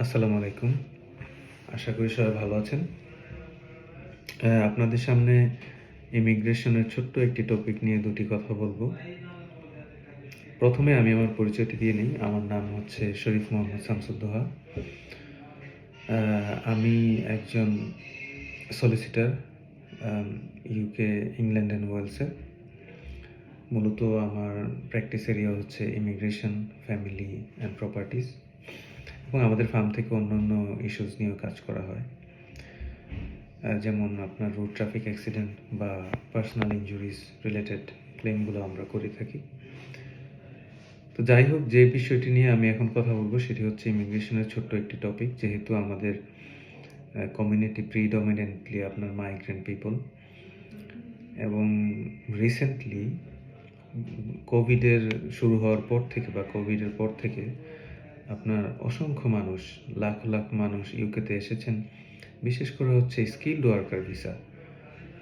আসসালামু আলাইকুম। আশা করি সবাই ভালো আছেন। আপনাদের সামনে ইমিগ্রেশনের ছোট্ট একটি টপিক নিয়ে দুটি কথা বলবো। প্রথমে আমি আমার পরিচয়টি দিয়ে নিই। আমার নাম হচ্ছে শরীফ মোহাম্মদ শামসুদ্দোহা। আমি একজন সলিসিটর ইউকে, ইংল্যান্ড অ্যান্ড ওয়েলসে। মূলত আমার প্র্যাকটিস এরিয়া হচ্ছে ইমিগ্রেশন, ফ্যামিলি অ্যান্ড প্রপার্টিজ, এবং আমাদের ফার্ম থেকে অন্যান্য ইস্যুস নিয়েও কাজ করা হয়। যেমন আপনার রোড ট্রাফিক অ্যাক্সিডেন্ট বা পার্সোনাল ইনজুরিজ রিলেটেড ক্লেমগুলো আমরা করে থাকি। তো যাই হোক, যে বিষয়টি নিয়ে আমি এখন কথা বলবো সেটি হচ্ছে ইমিগ্রেশনের ছোট্ট একটি টপিক। যেহেতু আমাদের কমিউনিটি প্রিডমিনেন্টলি আপনার মাইগ্রেন্ট পিপল, এবং রিসেন্টলি কোভিডের শুরু হওয়ার পর থেকে বা কোভিডের পর থেকে আপনার অসংখ্য মানুষ, লাখ লাখ মানুষ ইউকেতে এসেছেন। বিশেষ করে হচ্ছে skilled worker visa.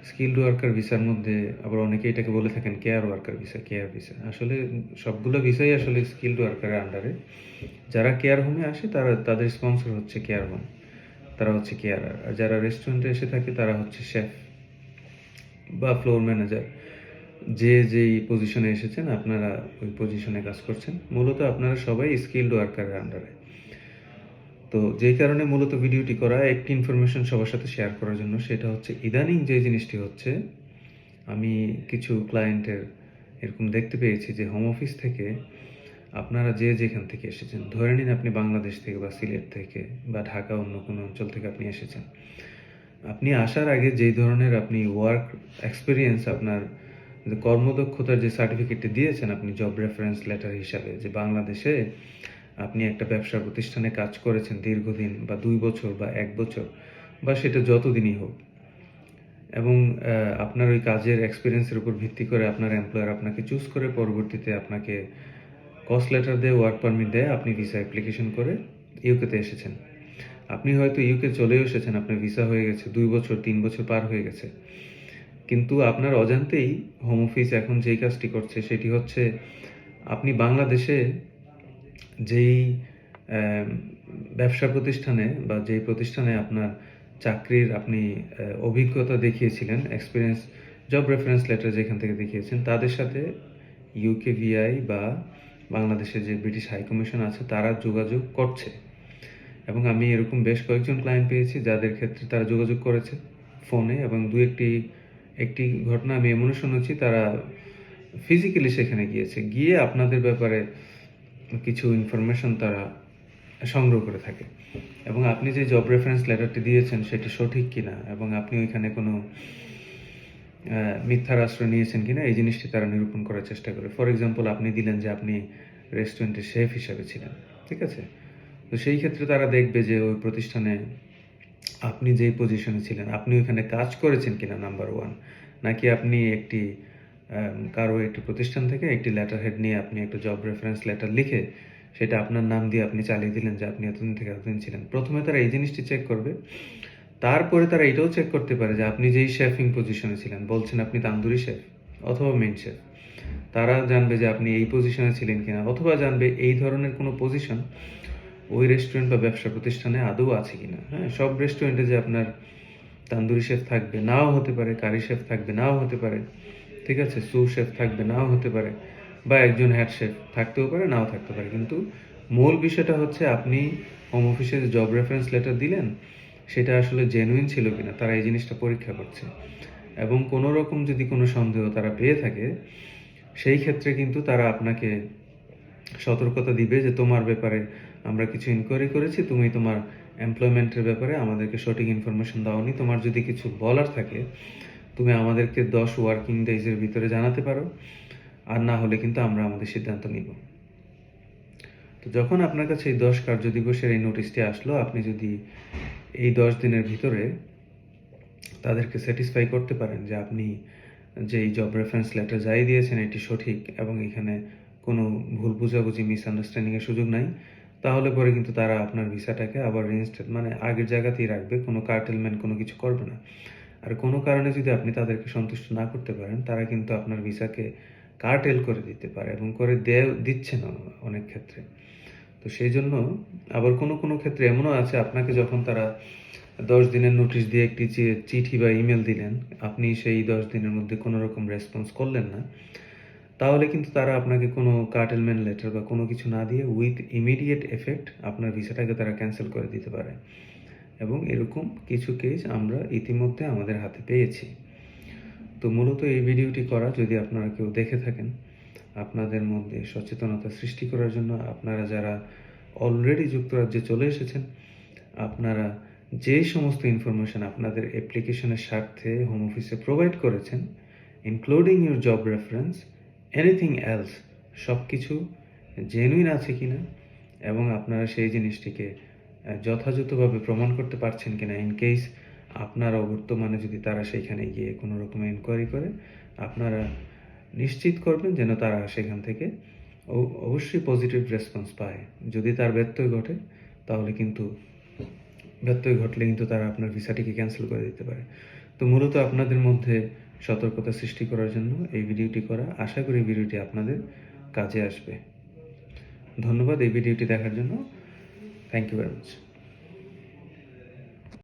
Skilled worker ভিসার মধ্যে আবার অনেকে এটাকে বলে থাকেন care worker visa, care visa. আসলে সবগুলো ভিসাই আসলে স্কিলড ওয়ার্কারের আন্ডারে। যারা কেয়ার হোমে আসে তাদের স্পন্সর হচ্ছে কেয়ার হোম, তারা হচ্ছে কেয়ারার। আর যারা রেস্টুরেন্টে এসে থাকে তারা হচ্ছে শেফ বা ফ্লোর ম্যানেজার। যেই পজিশনে এসেছেন আপনারা ওই পজিশনে কাজ করছেন। মূলত আপনারা সবাই স্কিলড ওয়ার্কারের আন্ডারে। তো যেই কারণে মূলত ভিডিওটি করা, একটি ইনফরমেশন সবার সাথে শেয়ার করার জন্য। সেটা হচ্ছে ইদানিং যে জিনিসটি হচ্ছে, আমি কিছু ক্লায়েন্টের এরকম দেখতে পেয়েছি যে হোম অফিস থেকে আপনারা যেখান থেকে এসেছেন, ধরে নিন আপনি বাংলাদেশ থেকে বা সিলেট থেকে বা ঢাকা অন্য কোনো অঞ্চল থেকে আপনি এসেছেন। আপনি আসার আগে যেই ধরনের আপনি ওয়ার্ক এক্সপিরিয়েন্স, আপনার যে কর্মদক্ষতার যে সার্টিফিকেটটি দিয়েছেন আপনি জব রেফারেন্স লেটার হিসাবে, যে বাংলাদেশে আপনি একটা ব্যবসা প্রতিষ্ঠানে কাজ করেছেন দীর্ঘদিন বা 2 বছর বা 1 বছর বা সেটা যতদিনই হোক, এবং আপনার ওই কাজের এক্সপিরিয়েন্সের উপর ভিত্তি করে আপনার এমপ্লয়ার আপনাকে চুজ করে পরবর্তীতে আপনাকে কস্ট লেটার দিয়ে ওয়ার্ক পারমিট দেয়, আপনি ভিসা অ্যাপ্লিকেশন করে ইউকেতে এসেছেন। আপনি হয়তো ইউকে চলেও এসেছেন, আপনার ভিসা হয়ে গেছে, 2 বছর 3 বছর পার হয়ে গেছে, কিন্তু আপনার অজান্তেই হোম অফিস এখন যেই কাজটি করছে সেটি হচ্ছে, আপনি বাংলাদেশে যেই ব্যবসা প্রতিষ্ঠানে বা যেই প্রতিষ্ঠানে আপনার চাকরির আপনি অভিজ্ঞতা দেখিয়েছিলেন, এক্সপিরিয়েন্স জব রেফারেন্স লেটার যেখান থেকে দেখিয়েছেন, তাদের সাথে ইউকেভিআই বা বাংলাদেশের যে ব্রিটিশ হাই কমিশন আছে তারা যোগাযোগ করছে। এবং আমি এরকম বেশ কয়েকজন ক্লায়েন্ট পেয়েছি যাদের ক্ষেত্রে তারা যোগাযোগ করেছে ফোনে, এবং একটি ঘটনা আমি এমনও শুনেছি তারা ফিজিক্যালি সেখানে গিয়ে আপনাদের ব্যাপারে কিছু ইনফরমেশন তারা সংগ্রহ করে থাকে, এবং আপনি যে জব রেফারেন্স লেটারটি দিয়েছেন সেটি সঠিক কিনা, এবং আপনি ওইখানে কোনো মিথ্যার আশ্রয় নিয়েছেন কিনা, এই জিনিসটি তারা নিরূপণ করার চেষ্টা করে। ফর এক্সাম্পল, আপনি দিলেন যে আপনি রেস্টুরেন্টের শেফ হিসাবে ছিলেন, ঠিক আছে? তো সেই ক্ষেত্রে তারা দেখবে যে ওই প্রতিষ্ঠানে আপনি যেই পজিশনে ছিলেন আপনি ওইখানে কাজ করেছেন কিনা, নাম্বার 1, নাকি আপনি কারো একটি প্রতিষ্ঠান থেকে একটি লেটার হেড নিয়ে আপনি একটা জব রেফারেন্স লেটার লিখে সেটা আপনার নাম দিয়ে আপনি চালিয়ে দিলেন যে আপনি এতদিন থেকে এতদিন ছিলেন। প্রথমে তারা এই জিনিসটি চেক করবে, তারপরে তারা এটাও চেক করতে পারে যে আপনি যেই শেফিং পজিশনে ছিলেন, বলছেন আপনি তান্দুরি শেফ অথবা মেইন শেফ, তারা জানবে যে আপনি এই পজিশনে ছিলেন কিনা, অথবা জানবে এই ধরনের কোনো পজিশন ওই রেস্টুরেন্ট বা ব্যবসা প্রতিষ্ঠানে আদৌ আছে কিনা। হ্যাঁ, সব রেস্টুরেন্টে যে আপনার তান্দুরি শেফ থাকবে নাও হতে পারে, কারি শেফ থাকবে নাও হতে পারে, ঠিক আছে, সু শেফ থাকবে নাও হতে পারে, বা একজন হেড শেফ থাকতেও পারে নাও থাকতে পারে। কিন্তু মূল বিষয়টা হচ্ছে আপনি হোম অফিসে যে জব রেফারেন্স লেটার দিলেন সেটা আসলে জেনুইন ছিল কিনা, তারা এই জিনিসটা পরীক্ষা করছে। এবং কোনো রকম যদি কোনো সন্দেহ তারা পেয়ে থাকে, সেই ক্ষেত্রে কিন্তু তারা আপনাকে সতর্কতা দিবে যে তোমার ব্যাপারে আমরা কিছু ইনকোয়ারি করেছি, তুমি তোমার এমপ্লয়মেন্টের ব্যাপারে আমাদেরকে সঠিক ইনফরমেশন দাওনি, তোমার যদি কিছু বলার থাকে তুমি আমাদেরকে 10 ওয়ার্কিং ডেজের ভিতরে জানাতে পারো, আর না হলে কিন্তু আমরা আমাদের সিদ্ধান্ত নিব। তো যখন আপনার কাছে এই 10 কার্য দিবসের এই নোটিশটি আসলো, আপনি যদি এই 10 দিনের ভিতরে তাদেরকে স্যাটিসফাই করতে পারেন যে আপনি যে এই জব রেফারেন্স লেটার যাই দিয়েছেন এটি সঠিক এবং এখানে কোনো ভুল বোঝাবুঝি মিসআন্ডারস্ট্যান্ডিংয়ের সুযোগ নাই, তাহলে পরে কিন্তু তারা আপনার ভিসাটাকে আবার রিইনস্টেট মানে আগের জায়গাতেই রাখবে, কোনো কার্টেলমেন্ট কোনো কিছু করবে না। আর কোনো কারণে যদি আপনি তাদেরকে সন্তুষ্ট না করতে পারেন, তারা কিন্তু আপনার ভিসাকে কার্টেল করে দিতে পারে এবং করে দিচ্ছে না অনেক ক্ষেত্রে। তো সেই জন্য আবার কোনো ক্ষেত্রে এমনও আছে, আপনাকে যখন তারা 10 দিনের নোটিশ দিয়ে একটি চিঠি বা ইমেল দিলেন, আপনি সেই 10 দিনের মধ্যে কোনো রকম রেসপন্স করলেন না, তাহলে কিন্তু তারা আপনাকে কোনো কার্টেলমেন্ট লেটার বা কোনো কিছু না দিয়ে উইথ ইমিডিয়েট এফেক্ট আপনার ভিসাটাকে তারা ক্যান্সেল করে দিতে পারে। এবং এরকম কিছু কেস আমরা ইতিমধ্যে আমাদের হাতে পেয়েছি। তো মূলত এই ভিডিওটি করা, যদি আপনারা কেউ দেখে থাকেন, আপনাদের মধ্যে সচেতনতা সৃষ্টি করার জন্য, আপনারা যারা অলরেডি যুক্তরাজ্যে চলে এসেছেন, আপনারা যে সমস্ত ইনফরমেশন আপনাদের অ্যাপ্লিকেশনের স্বার্থে হোম অফিসে প্রোভাইড করেছেন, including your job reference, anything else, সব কিছু জেনুইন আছে কিনা এবং আপনারা সেই জিনিসটিকে যথাযথভাবে প্রমাণ করতে পারছেন কিনা, ইন কেস আপনারা বর্তমানে যদি তারা সেইখানে গিয়ে কোনো রকম এনকোয়ারি করে, আপনারা নিশ্চিত করবেন যেন তারা সেখান থেকে অবশ্যই পজিটিভ রেসপন্স পায়। যদি তার ব্যত্যয় ঘটে, তাহলে কিন্তু ব্যত্যয় ঘটলে কিন্তু তারা আপনার ভিসাটিকে ক্যান্সেল করে দিতে পারে। তো মূলত আপনাদের মধ্যে সতর্কতা সৃষ্টি করার জন্য এই ভিডিওটি করা। আশা করি ভিডিওটি আপনাদের কাজে আসবে। ধন্যবাদ এই ভিডিওটি দেখার জন্য। Thank you very much.